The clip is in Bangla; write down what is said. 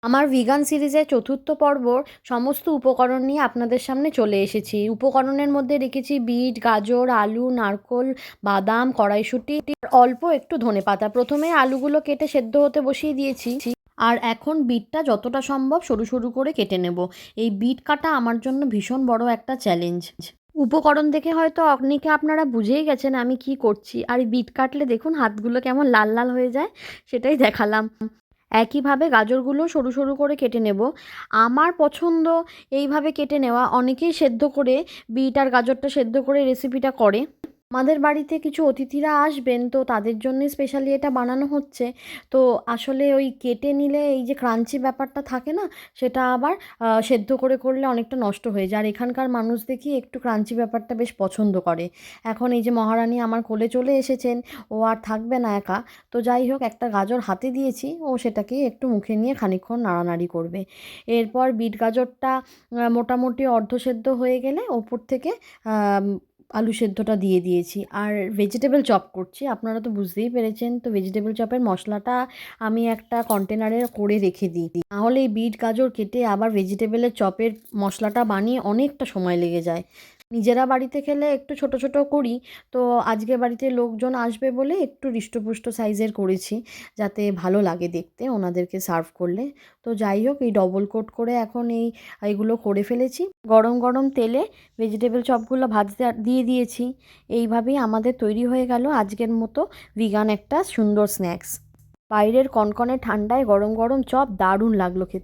আমার ভিগান সিরিজের চতুর্থ পর্বর সমস্ত উপকরণ নিয়ে আপনাদের সামনে চলে এসেছি। উপকরণের মধ্যে রেখেছি বিট, গাজর, আলু, নারকোল, বাদাম, কড়াইশুঁটি, অল্প একটু ধনেপাতা। প্রথমে আলুগুলো কেটে সেদ্ধ হতে বসিয়ে দিয়েছি, আর এখন বিটটা যতটা সম্ভব সরু সরু করে কেটে নেব। এই বিট কাটা আমার জন্য ভীষণ বড় একটা চ্যালেঞ্জ। উপকরণ দেখে হয়তো অনেকে আপনারা বুঝেই গেছেন আমি কি করছি, আর এই বিট কাটলে দেখুন হাতগুলো কেমন লাল লাল হয়ে যায়, সেটাই দেখালাম। একইভাবে গাজরগুলো সরু সরু করে কেটে নেব। আমার পছন্দ এইভাবে কেটে নেওয়া। অনেকেই সেদ্ধ করে বিট আর গাজরটা সেদ্ধ করে রেসিপিটা করে। আমাদের বাড়িতে কিছু অতিথিরা আসবেন, তো তাদের জন্যই স্পেশালি এটা বানানো হচ্ছে। তো আসলে ওই কেটে নিলে এই যে ক্রাঞ্চি ব্যাপারটা থাকে না, সেটা আবার সেদ্ধ করে করলে অনেকটা নষ্ট হয়ে যায়। আর এখানকার মানুষ দেখি একটু ক্রাঞ্চি ব্যাপারটা বেশ পছন্দ করে। এখন এই যে মহারানী আমার কোলে চলে এসেছেন, ও আর থাকবে না একা। তো যাই হোক, একটা গাজর হাতে দিয়েছি, ও সেটাকে একটু মুখে নিয়ে খানিকক্ষণ নাড়ানাড়ি করবে। এরপর বিট গাজরটা মোটামুটি অর্ধসেদ্ধ হয়ে গেলে ওপর থেকে আলু সেদ্ধটা দিয়ে দিয়েছি। আর ভেজিটেবল চপ করছি, আপনারা তো বুঝতেই পেরেছেন। তো ভেজিটেবল চপের মশলাটা আমি একটা কন্টেনারে করে রেখে দিই, নাহলে এই বিট গাজর কেটে আবার ভেজিটেবলের চপের মশলাটা বানিয়ে অনেকটা সময় লেগে যায়। নিজেরা বাড়িতে খেলে একটু ছোট ছোট করি। তো আজকে বাড়িতে লোকজন আসবে বলে একটু হৃষ্টপুষ্ট সাইজের করেছি, যাতে ভালো লাগে দেখতে ওনাদেরকে সার্ভ করলে। তো যাই হোক, এই ডবল কোট করে এখন এইগুলো করে ফেলেছি। গরম গরম তেলে ভেজিটেবল চপগুলো ভাজতে দিয়ে দিয়েছি। এইভাবেই আমাদের তৈরি হয়ে গেল আজকের মতো ভিগান একটা সুন্দর স্ন্যাক্স। বাইরের কনকনে ঠান্ডায় গরম গরম চপ দারুণ লাগলো খেতে।